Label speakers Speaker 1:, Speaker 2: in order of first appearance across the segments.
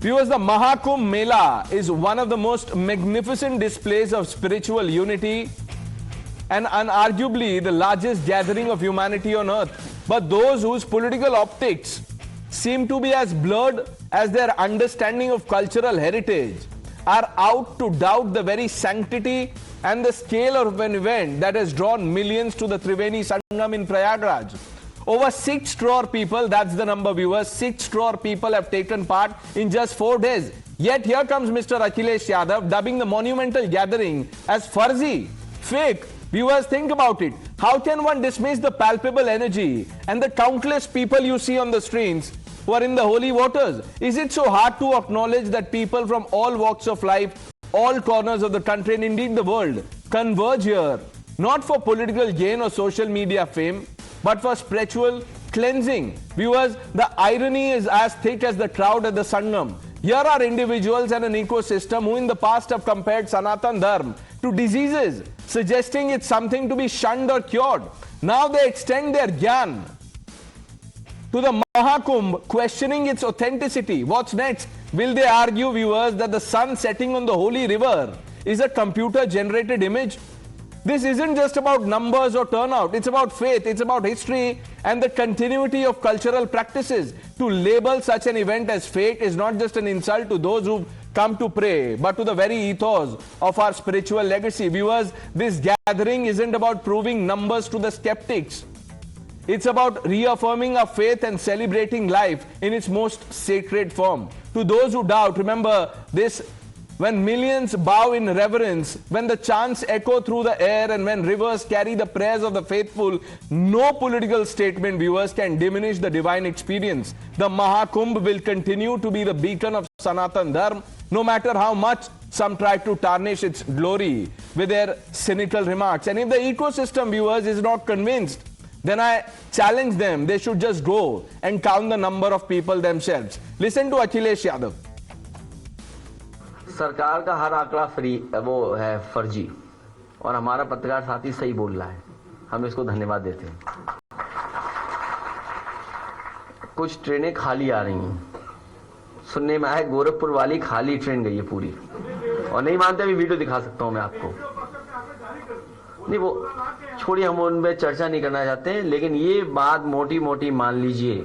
Speaker 1: Viewers, the Mahakumbh Mela is one of the most magnificent displays of spiritual unity and unarguably the largest gathering of humanity on earth. But those whose political optics seem to be as blurred as their understanding of cultural heritage are out to doubt the very sanctity and the scale of an event that has drawn millions to the Triveni Sangam in Prayagraj. Over 6 crore people, that's the number, viewers, 6 crore people have taken part in just 4 days. Yet here comes Mr. Akhilesh Yadav dubbing the monumental gathering as farzi, fake. Viewers, think about it. How can one dismiss the palpable energy and the countless people you see on the streets who are in the holy waters? Is it so hard to acknowledge that people from all walks of life, all corners of the country and indeed the world converge here, not for political gain or social media fame, but for spiritual cleansing? Viewers, the irony is as thick as the crowd at the Sangam. Here are individuals and an ecosystem who in the past have compared Sanatan Dharma to diseases, suggesting it's something to be shunned or cured. Now they extend their gyan to the Mahakumbh, questioning its authenticity. What's next? Will they argue, viewers, that the sun setting on the holy river is a computer-generated image? This isn't just about numbers or turnout. It's about faith. It's about history and the continuity of cultural practices. To label such an event as fake is not just an insult to those who've come to pray, but to the very ethos of our spiritual legacy. Viewers, this gathering isn't about proving numbers to the skeptics. It's about reaffirming our faith and celebrating life in its most sacred form. To those who doubt, remember this: when millions bow in reverence, when the chants echo through the air, and when rivers carry the prayers of the faithful, no political statement, viewers, can diminish the divine experience. The Mahakumbh will continue to be the beacon of Sanatan Dharma, no matter how much some try to tarnish its glory with their cynical remarks. And if the ecosystem, viewers, is not convinced, then I challenge them. They should just go and count the number of people themselves. Listen to Akhilesh Yadav.
Speaker 2: सरकार का हर आंकड़ा वो है फर्जी, और हमारा पत्रकार साथी सही बोल रहा है, हम इसको धन्यवाद देते हैं। कुछ ट्रेनें खाली आ रही हैं, सुनने में आया गोरखपुर वाली खाली ट्रेन गई है पूरी, और नहीं मानते अभी वीडियो दिखा सकता हूं मैं आपको। नहीं, वो छोड़िए, हम उन पे चर्चा नहीं करना चाहते हैं, लेकिन ये बात मोटी मोटी मान लीजिए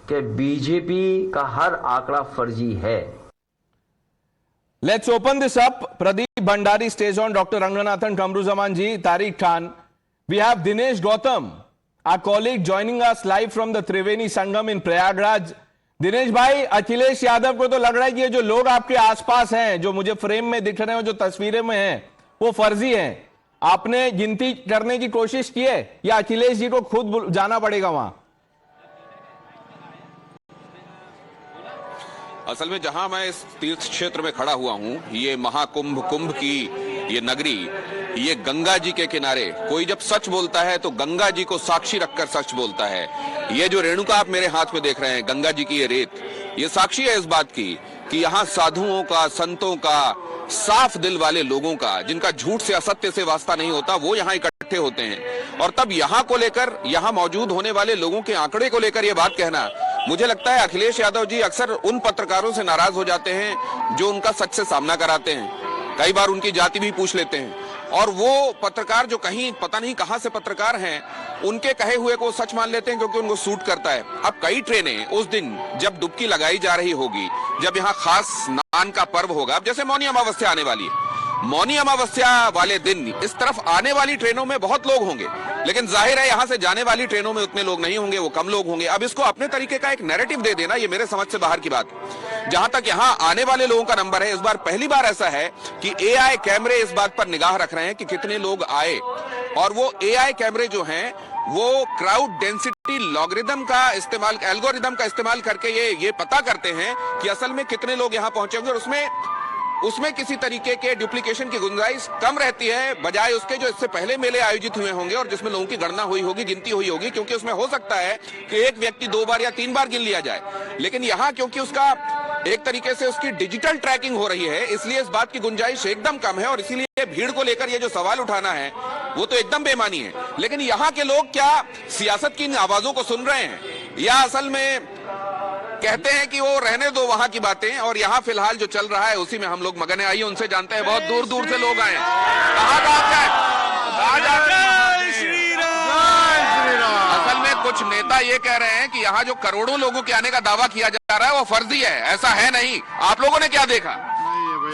Speaker 2: कि बीजेपी का हर आंकड़ा फर्जी है।
Speaker 1: Let's open this up. Pradeep Bhandari stays on, Dr. Ranganathan Kamruzaman ji, Tariq Khan. We have Dinesh Gautam, our colleague, joining us live from the Triveni Sangam in Prayagraj. Dinesh भाई, अखिलेश यादव को तो लग रहा है कि ये जो लोग आपके आसपास हैं, जो मुझे फ्रेम में दिख रहे हैं, जो तस्वीरें में हैं, वो फर्जी हैं। आपने गिनती करने की कोशिश की है या अखिलेश जी को खुद जाना पड़ेगा वहां?
Speaker 3: असल में जहां मैं इस तीर्थ क्षेत्र में खड़ा हुआ हूं, ये महाकुंभ, कुंभ की ये नगरी, ये गंगा जी के किनारे, कोई जब सच बोलता है तो गंगा जी को साक्षी रखकर सच बोलता है। ये जो रेणुका आप मेरे हाथ में देख रहे हैं, गंगा जी की ये रेत, ये साक्षी है इस बात की कि यहाँ साधुओं का, संतों का, साफ दिल वाले लोगों का, जिनका झूठ से, असत्य से वास्ता नहीं होता, वो यहाँ इकट्ठे होते हैं। और तब यहाँ को लेकर, यहाँ मौजूद होने वाले लोगों के आंकड़े को लेकर ये बात कहना, मुझे लगता है अखिलेश यादव जी अक्सर उन पत्रकारों से नाराज हो जाते हैं जो उनका सच से सामना कराते हैं। कई बार उनकी जाति भी पूछ लेते हैं, और वो पत्रकार जो कहीं पता नहीं कहां से पत्रकार हैं, उनके कहे हुए को सच मान लेते हैं क्योंकि उनको सूट करता है। अब कई ट्रेनें उस दिन जब डुबकी लगाई जा रही होगी, जब यहाँ खास स्नान का पर्व होगा, अब जैसे मौनी अमावस्या आने वाली है, मौनी अमावस्या वाले दिन इस तरफ आने वाली ट्रेनों में बहुत लोग होंगे, लेकिन जाहिर है यहां से जाने वाली ट्रेनों में उतने लोग नहीं होंगे, वो कम लोग होंगे। अब इसको अपने तरीके का एक नैरेटिव दे देना, ये मेरे समझ से बाहर की बात है। जहां तक यहां आने वाले लोगों का नंबर है, इस बार पहली बार ऐसा है कि एआई कैमरे इस बात पर निगाह रख रहे हैं कि कितने लोग आए, और वो एआई कैमरे जो हैं वो क्राउड डेंसिटी लॉगरिदम का इस्तेमाल, एल्गोरिदम का इस्तेमाल करके ये पता करते हैं कि असल में कितने लोग यहां पहुंचे होंगे, और उसमें किसी तरीके के डुप्लीकेशन की गुंजाइश कम रहती है, बजाय उसके जो इससे पहले मेले आयोजित हुए होंगे और जिसमें लोगों की गणना हुई होगी, गिनती हुई होगी, क्योंकि उसमें हो सकता है कि एक व्यक्ति 2 बार या 3 बार गिन लिया जाए। लेकिन यहाँ क्योंकि उसका एक तरीके से उसकी डिजिटल ट्रैकिंग हो रही है, इसलिए इस बात की गुंजाइश एकदम कम है, और इसीलिए भीड़ को लेकर ये जो सवाल उठाना है वो तो एकदम बेमानी है। लेकिन यहाँ के लोग क्या सियासत की इन आवाजों को सुन रहे हैं, या असल में कहते हैं कि वो रहने दो वहां की बातें, और यहाँ फिलहाल जो चल रहा है उसी में हम लोग मगन है। आइए उनसे जानते हैं, बहुत दूर दूर से लोग आए हैं। कहाँ जाते हैं? असल में कुछ नेता ये कह रहे हैं कि यहाँ जो करोड़ों लोगों के आने का दावा किया जा रहा है वो फर्जी है, ऐसा है नहीं। आप लोगों ने क्या देखा?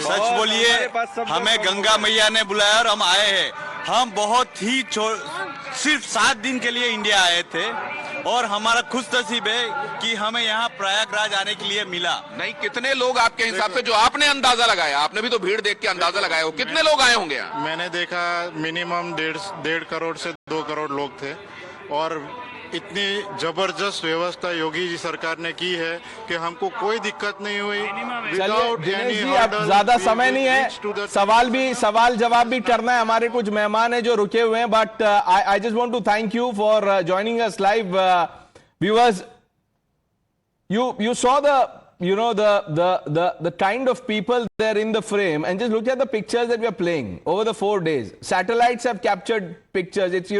Speaker 4: सच बोलिए, हमें गंगा मैया ने बुलाया और हम आए हैं। हम बहुत ही सिर्फ 7 दिन के लिए इंडिया आए थे और हमारा खुशनसीब है कि हमें यहाँ प्रयागराज आने के लिए मिला।
Speaker 3: नहीं, कितने लोग आपके हिसाब से, जो आपने अंदाजा लगाया, आपने भी तो भीड़ देख के अंदाजा लगाया हो, कितने लोग आए होंगे यहाँ?
Speaker 5: मैंने देखा मिनिमम 1.5 करोड़ से 2 करोड़ लोग थे और इतनी जबरदस्त व्यवस्था योगी जी सरकार ने की है कि हमको कोई दिक्कत नहीं हुई।
Speaker 1: चलिए दिनेश जी, अब ज्यादा समय नहीं है, सवाल जवाब भी करना है। हमारे कुछ मेहमान हैं जो रुके हुए हैं, but I just want to thank you for joining us live. Viewers, you saw the kind of people there in the frame, and just look at the pictures that we are playing over the 4 days. Satellites have captured pictures. It's,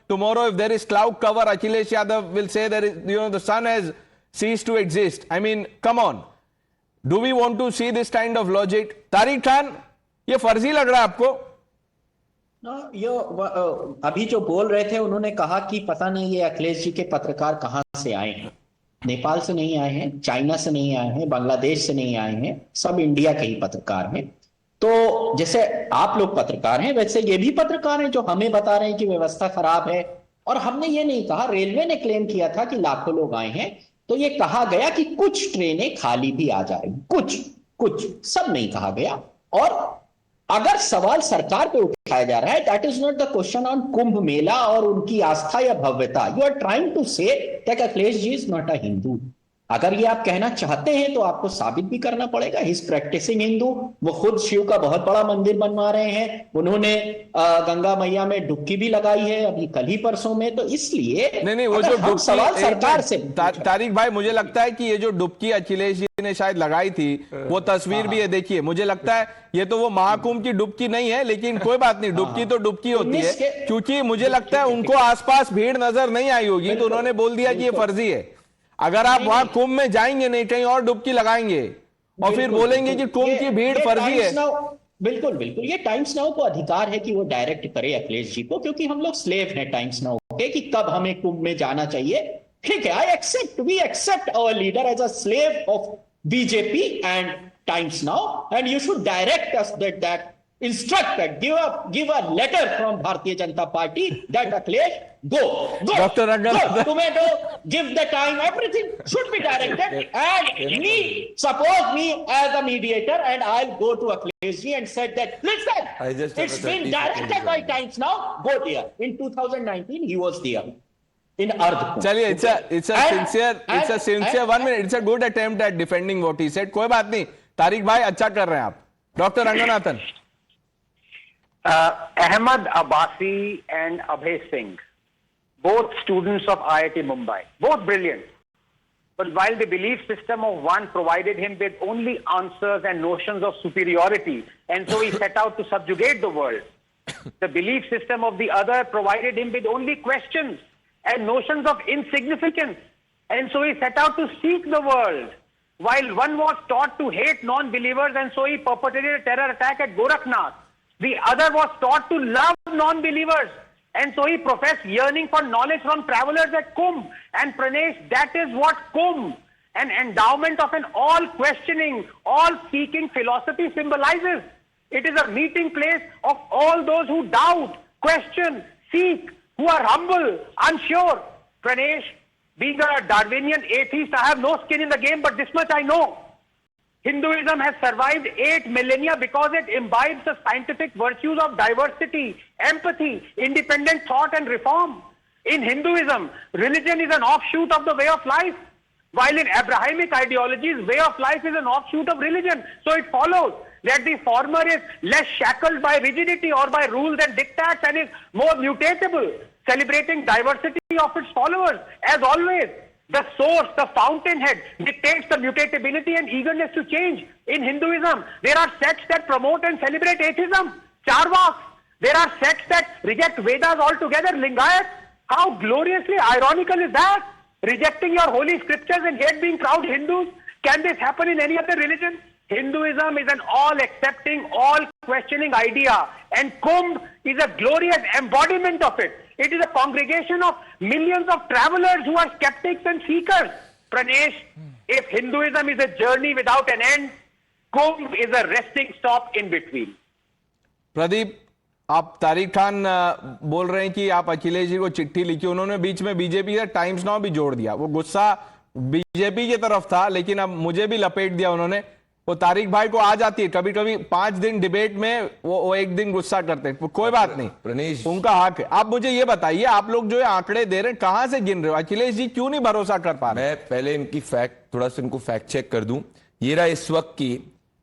Speaker 1: tomorrow if there is cloud cover, Akhilesh Yadav will say there is, the sun has ceased to exist. I mean, come on. Do we want to see this kind of logic? Tariq Khan, ये फर्जी लग रहा है आपको?
Speaker 6: अभी जो बोल रहे थे उन्होंने कहा कि पता नहीं ये अखिलेश जी के पत्रकार कहां से आए हैं। नेपाल से नहीं आए हैं, चाइना से नहीं आए हैं, बांग्लादेश से नहीं आए हैं, सब इंडिया के ही पत्रकार हैं। तो जैसे आप लोग पत्रकार हैं वैसे ये भी पत्रकार हैं जो हमें बता रहे हैं कि व्यवस्था खराब है। और हमने ये नहीं कहा, रेलवे ने क्लेम किया था कि लाखों लोग आए हैं, तो ये कहा गया कि कुछ ट्रेनें खाली भी आ जाएंगी, कुछ, सब नहीं कहा गया। और अगर सवाल सरकार पे उठाया जा रहा है, that is not the question on Kumbh Mela और उनकी आस्था या भव्यता। You are trying to say that Akhilesh ji is not a Hindu. अगर ये आप कहना चाहते हैं तो आपको साबित भी करना पड़ेगा। He is practising Hindu. वो खुद शिव का बहुत बड़ा मंदिर बनवा रहे हैं। उन्होंने गंगा मैया में डुबकी भी लगाई है अभी कल ही परसों में। तो इसलिए
Speaker 1: नहीं, वो जो डुबकी,
Speaker 6: सवाल सरकार से
Speaker 1: तारिक भाई, मुझे लगता है कि ये जो डुबकी अखिलेश जी ने शायद लगाई थी, वो तस्वीर भी है, देखिए। मुझे लगता है ये तो वो महाकुंभ की डुबकी नहीं है, लेकिन कोई बात नहीं, डुबकी तो डुबकी होती है। क्योंकि मुझे लगता है उनको आसपास भीड़ नजर नहीं आई होगी, तो उन्होंने बोल दिया कि ये फर्जी है। अगर आप वहां कुंभ में जाएंगे नहीं, कहीं और डुबकी लगाएंगे और फिर बोलेंगे कि कुंभ की भीड़ फर्जी है।
Speaker 6: बिल्कुल, ये टाइम्स नाउ को अधिकार है कि वो डायरेक्ट करे अखिलेश जी को, क्योंकि हम लोग स्लेव हैं टाइम्स नाउ के कि कब हमें कुंभ में जाना चाहिए। ठीक है, we accept our leader as a slave of BJP and Times Now, and you should direct us that instructed, give a letter from Bharatiya Janata Party that Akhilesh go
Speaker 1: Dr. Rangan,
Speaker 6: tomato, give the time, everything should be directed. And suppose me as a mediator, and I'll go to Akhilesh ji and said that, listen, it's been directed by Times Now, go there. In 2019 he was there in Ardh.
Speaker 1: चलिए, it's a sincere 1 minute, it's a good attempt at defending what he said. कोई बात नहीं, तारिक भाई अच्छा कर रहे हैं आप। Doctor Ranganathan,
Speaker 7: Ahmed Abbasi and Abhay Singh, both students of IIT Mumbai, both brilliant. But while the belief system of one provided him with only answers and notions of superiority, and so he set out to subjugate the world, the belief system of the other provided him with only questions and notions of insignificance, and so he set out to seek the world. While one was taught to hate non-believers, and so he perpetrated a terror attack at Gorakhnath, the other was taught to love non-believers, and so he professed yearning for knowledge from travelers at Kumbh. And Pranesh, that is what Kumbh, an endowment of an all-questioning, all-seeking philosophy symbolizes. It is a meeting place of all those who doubt, question, seek, who are humble, unsure. Pranesh, being a Darwinian atheist, I have no skin in the game, but this much I know. Hinduism has survived 8 millennia because it imbibes the scientific virtues of diversity, empathy, independent thought and reform. In Hinduism, religion is an offshoot of the way of life, while in Abrahamic ideologies, way of life is an offshoot of religion. So it follows that the former is less shackled by rigidity or by rules and diktats and is more mutatable, celebrating diversity of its followers. As always, the source, the fountainhead, dictates the mutability and eagerness to change. In Hinduism, there are sects that promote and celebrate atheism, Charvaks. There are sects that reject Vedas altogether, Lingayat. How gloriously ironical is that? rejecting your holy scriptures and yet being proud Hindus? Can this happen in any other religion? Hinduism is an all-accepting, all-questioning idea, and Kumbh is a glorious embodiment of it. It is a congregation of millions of travelers who are skeptics and seekers. Pranesh, if Hinduism is a journey without an end, Kumbh is a resting stop in between.
Speaker 1: Pradeep, आप तारिक खान बोल रहे हैं कि आप अखिलेश जी को चिट्ठी लिखी, उन्होंने बीच में बीजेपी का टाइम्स नाउ भी जोड़ दिया। वो गुस्सा बीजेपी की तरफ था, लेकिन अब मुझे भी लपेट दिया उन्होंने। वो तारिक भाई को आ जाती है कभी कभी 5 दिन डिबेट में, वो एक दिन गुस्सा करते हैं, कोई बात नहीं,
Speaker 8: प्रणेश,
Speaker 1: उनका हक है। आप मुझे ये बताइए, आप लोग जो आंकड़े दे रहे हैं कहां से गिन रहे हो? अखिलेश जी क्यों नहीं भरोसा कर पा रहे?
Speaker 8: मैं पहले इनकी थोड़ा सा इनको फैक्ट चेक कर दूं। ये रहा इस वक्त की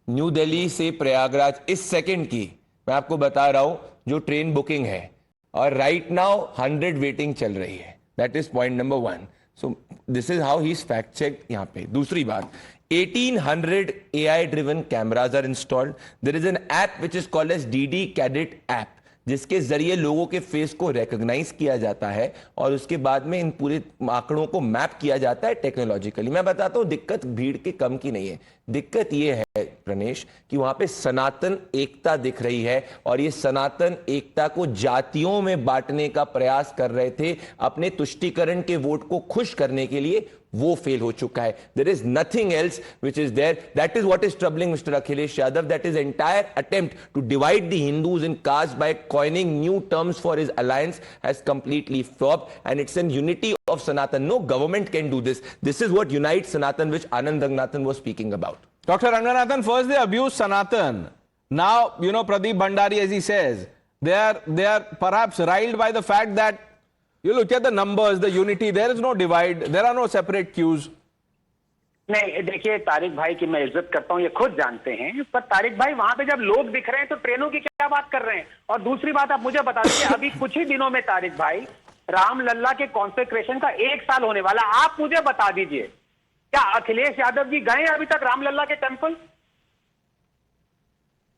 Speaker 8: न्यू दिल्ली से प्रयागराज इस सेकंड की मैं आपको बता रहा हूं जो ट्रेन बुकिंग है, और राइट नाउ 100 वेटिंग चल रही है। That is point number 1। So this is how he is fact check यहां पे। दूसरी बात, 1800 AI driven cameras are installed. There is an app which is called as DD Cadet app, जिसके जरिए लोगों के फेस को रिकॉग्नाइज किया जाता है और उसके बाद में इन पूरे आंकड़ों को मैप किया जाता है टेक्नोलॉजिकली। मैं बताता हूं, दिक्कत भीड़ के कम की नहीं है, दिक्कत यह है प्रणेश कि वहां पे सनातन एकता दिख रही है, और ये सनातन एकता को जातियों में बांटने का प्रयास कर रहे थे अपने तुष्टीकरण के वोट को खुश करने के लिए, वो फेल हो चुका है। There is nothing else which is there. That is what is troubling mister Akhilesh Yadav, that is entire attempt to divide the Hindus in caste by coining new terms for his alliance has completely flopped, and it's in unity of Sanatan. No government can do this. This is what unites Sanatan, which Anand Ranganathan was speaking about.
Speaker 1: Dr. Ranganathan, first they abuse Sanatan. Now, Pradeep Bhandari, as he says, they are perhaps riled by the fact that you look at the numbers, the unity, there is no divide, there are no separate queues.
Speaker 7: नहीं, देखिए तारिक भाई की मैं इज्जत करता हूं, ये खुद जानते हैं, पर तारिक भाई वहां पे जब लोग दिख रहे हैं तो ट्रेनों की क्या बात कर रहे हैं? और दूसरी बात आप मुझे बता दीजिए, अभी कुछ ही दिनों में तारिक भाई रामलल्ला के कॉन्सेक्रेशन का 1 साल होने वाला। आप मुझे बता दीजिए, क्या अखिलेश यादव जी गए अभी तक रामलल्ला के टेंपल?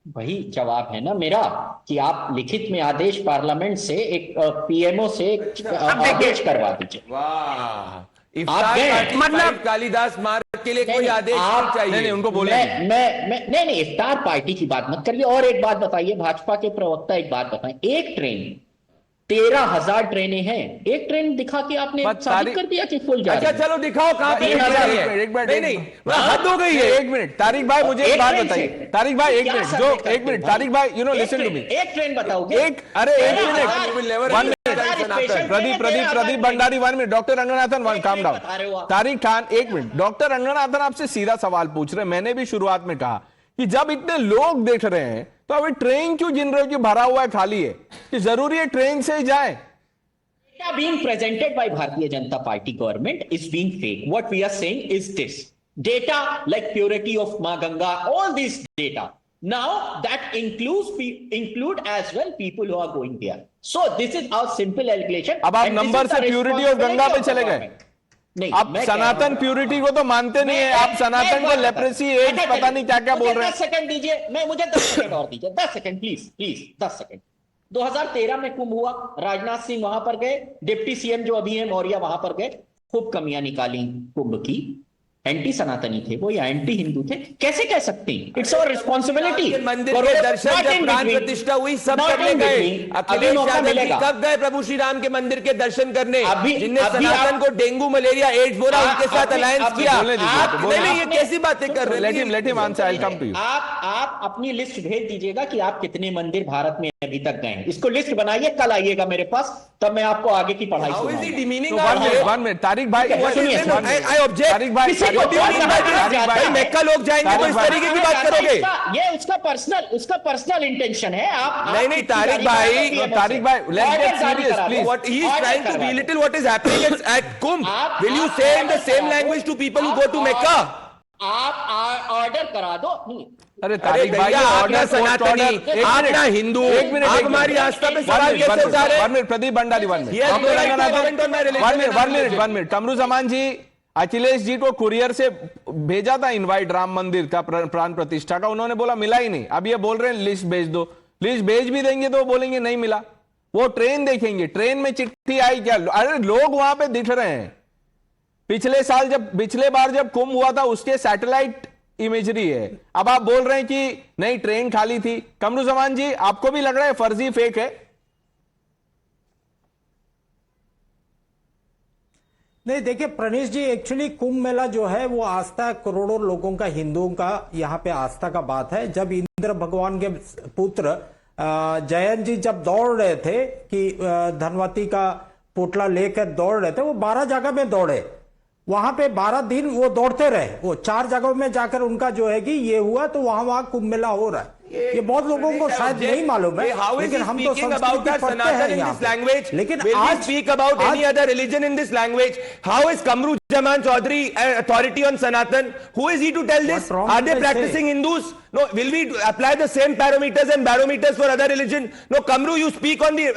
Speaker 6: वही जवाब है ना मेरा कि आप लिखित में आदेश पार्लियामेंट से एक पीएमओ से आदेश करवा दीजिए।
Speaker 8: वाह,
Speaker 7: मतलब
Speaker 8: कालिदास मार्ग के लिए कोई आदेश नहीं चाहिए।
Speaker 1: नहीं, उनको बोले
Speaker 6: नहीं, इफ्तार पार्टी की बात मत करिए। और एक बात बताइए, भाजपा के प्रवक्ता एक बात बताएं, एक ट्रेन 13,000 ट्रेनें हैं, एक ट्रेन दिखा के आपने साबित कर दिया कि फुल जा रही है।
Speaker 8: अच्छा चलो दिखाओ कहां पे
Speaker 1: एक मिनट, नहीं, हद हो गई है। एक मिनट तारिक भाई, मुझे एक बात बताइए। तारिक भाई एक मिनट, जो एक मिनट तारिक भाई, लिसन टू मी।
Speaker 6: एक ट्रेन बताओगे?
Speaker 1: एक minute, Pradeep Bhandari 1 minute, doctor Ranganathan 1, calm down. Tariq Khan 1 minute, doctor Ranganathan आपसे सीधा सवाल पूछ रहे हैं। मैंने भी शुरुआत में कहा कि जब इतने लोग देख रहे हैं तो अभी ट्रेन क्यों गिन रहे हो कि भरा हुआ है, खाली है, कि जरूरी है ट्रेन से ही जाए?
Speaker 6: Data being presented by Bharatiya Janata Party government is being fake. What we are saying is this: data like purity of Ma Ganga, all these data. Now that include as well people who are going there. So this is our simple allegation.
Speaker 1: अब आप number से purity of Ganga पे चले गए।
Speaker 6: नहीं,
Speaker 1: आप सनातन purity को तो मानते नहीं है, आप सनातन को लेप्रेसी, एड्स, पता नहीं क्या क्या बोल रहे हैं।
Speaker 6: 10 सेकंड दीजिए, मुझे 10 सेकंड और दीजिए, 10 सेकंड प्लीज 10 सेकंड। 2013 में कुंभ हुआ, राजनाथ सिंह वहां पर गए, डिप्टी सीएम जो अभी है मौर्य वहां पर गए, खूब कमियां निकाली कुंभ की। एंटी सनातनी थे वो या एंटी हिंदू थे, कैसे कह सकते हैं? It's our responsibility.
Speaker 8: मंदिर के दर्शन जब प्राण प्रतिष्ठा हुई सब करने गए। अखिलेश यादव जी कब गए प्रभु श्री राम के मंदिर के दर्शन करने? जिनने सनातन को डेंगू मलेरिया एड्स बोला, उनके साथ अलायंस किया। नहीं, ये कैसी बातें कर रहे हैं?
Speaker 1: Let him answer, I come to you.
Speaker 6: आप अपनी लिस्ट भेज दीजिएगा कि आप कितने मंदिर भारत में अभी तक गए हैं। इसको लिस्ट बनाइए, कल आइएगा मेरे पास, तब मैं आपको आगे की पढ़ाई सुनाऊंगा।
Speaker 1: 1 मिनट तारिक भाई,
Speaker 8: आई ऑब्जेक्ट। भाई मेक्का लोग जाएंगे तो इस तरीके की बात करोगे?
Speaker 6: ये उसका पर्सनल इंटेंशन है। आप
Speaker 8: नहीं तारिक भाई,
Speaker 1: let's get serious please.
Speaker 8: What he is trying to belittle what is happening at Kumbh. Will you say in the same language to people who go to Mecca?
Speaker 6: आप ऑर्डर करा दो।
Speaker 1: अरे तारिक भाई,
Speaker 8: order सनातनी, आप ना हिंदू, आप हमारी आस्था पे सवाल कैसे उठा रहे हैं?
Speaker 1: 1 मिनट प्रदीप भंडारी, 1 मिनट। कमरू जमान जी, अखिलेश जी को कुरियर से भेजा था इनवाइट राम मंदिर का प्राण प्रतिष्ठा का, उन्होंने बोला मिला ही नहीं। अब ये बोल रहे हैं लिस्ट भेज दो। लिस्ट भेज भी देंगे तो वो बोलेंगे नहीं मिला। वो ट्रेन देखेंगे, ट्रेन में चिट्ठी आई क्या? अरे लोग वहां पे दिख रहे हैं, पिछले बार जब कुंभ हुआ था उसके सैटेलाइट इमेजरी है। अब आप बोल रहे हैं कि नहीं ट्रेन खाली थी। कमरुज़मान जी, आपको भी लग रहा है फर्जी फेक है?
Speaker 9: नहीं, देखिए प्रणेश जी, एक्चुअली कुंभ मेला जो है वो आस्था करोड़ों लोगों का, हिंदुओं का यहाँ पे आस्था का बात है। जब इंद्र भगवान के पुत्र जयंत जी जब दौड़ रहे थे कि धनवती का पुतला लेकर दौड़ रहे थे, वो 12 जगह में दौड़े। वहां पे 12 दिन वो दौड़ते रहे। वो 4 जगहों में जाकर उनका जो है कि ये हुआ, तो वहां कुंभ मेला हो रहा है। ये बहुत लोगों को शायद नहीं मालूम है, लेकिन हम तो संस्कृत पढ़ते हैं यहाँ पे। लेकिन आज
Speaker 8: speak about any other religion in this language? How is Kamruzaman Chaudhary authority on Sanatan? Who is he to tell this? Are they practicing Hindus? No. Will we apply the same parameters and barometers for other religion? No. Kamru, you speak on the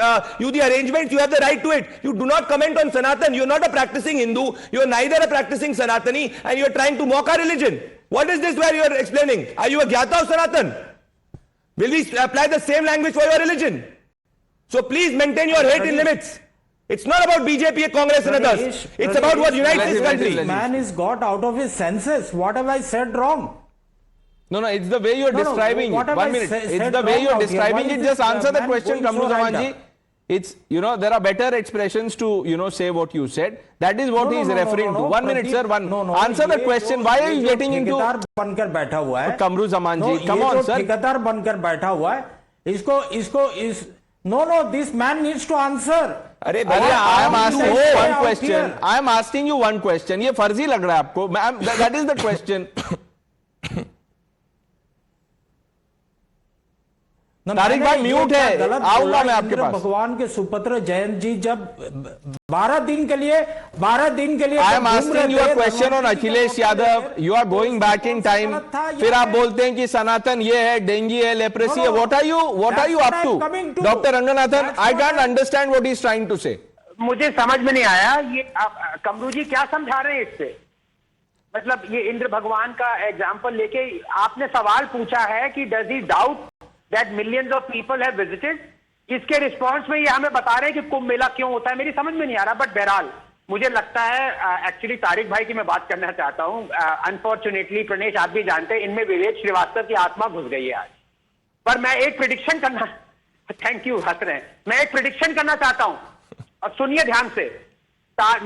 Speaker 8: arrangements. You have the right to it. You do not comment on Sanatan. You are not a practicing Hindu. You are neither a practicing Sanatani, and you are trying to mock our religion. What is this where you are explaining? Are you a Gyata of Sanatan? Will we apply the same language for your religion? So please maintain your hate in limits. It's not about BJP, Congress and others. It's about what unites this country.
Speaker 9: Man is got out of his senses. What have I said wrong?
Speaker 1: No, it's the way you're describing it. 1 minute. It's the way you're describing it. Just answer the question, Kamruzaman ji. It's, there are better expressions to, say what you said. That is what he is referring to. 1 minute, sir. Answer the question. Why are you getting into...
Speaker 9: ठेकेदार बनकर बैठा हुआ है
Speaker 1: कमरुज़मान जी, come on, sir.
Speaker 9: ठेकेदार बनकर बैठा हुआ है। No, this man needs to answer.
Speaker 1: अरे I am asking you one question. I am asking you one question. ये फर्जी लग रहा है आपको? That is the question. Tariq भाई म्यूट है, आऊंगा मैं आपके पास।
Speaker 9: भगवान के सुपुत्र जयंत जी जब 12 दिन के लिए
Speaker 1: I am asking you a question on Akhilesh Yadav. You are going back in time, फिर आप बोलते हैं कि सनातन ये है, डेंगी है, लेप्रेसी है। What are you up to? Doctor Ranganathan, I can't understand what he is trying to say.
Speaker 7: मुझे समझ में नहीं आया ये कमरू जी क्या समझा रहे हैं इससे। मतलब ये इंद्र भगवान का एग्जाम्पल लेके आपने सवाल पूछा है कि does he doubt that millions of people have visited? इसके रिस्पांस में ये हमें बता रहे हैं कि कुंभ मेला क्यों होता है। मेरी समझ में नहीं आ रहा। बट बहरहाल मुझे लगता है एक्चुअली तारिक भाई की मैं बात करना चाहता हूं। अनफॉर्चुनेटली प्रणेश, आप भी जानते हैं इनमें विवेक श्रीवास्तव की आत्मा घुस गई है आज। पर मैं एक प्रिडिक्शन करना, थैंक यू, हंस रहे हैं। मैं एक प्रिडिक्शन करना चाहता हूं और सुनिए ध्यान से।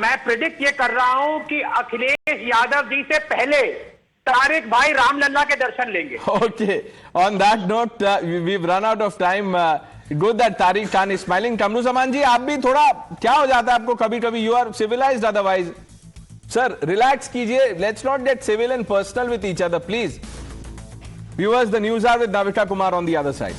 Speaker 7: मैं प्रिडिक्ट ये कर रहा हूं कि अखिलेश यादव जी से पहले तारिक भाई रामलल्ला के दर्शन लेंगे।
Speaker 1: Okay. On that note, we've run out of time. Good that Tariq Khan is smiling. Kamruzaman जी, आप भी थोड़ा क्या हो जाता है आपको कभी-कभी? You are civilized otherwise. Sir, relax कीजिए. Let's not get civil and personal with each other, please. Viewers, the news hour with Navika Kumar on the other side.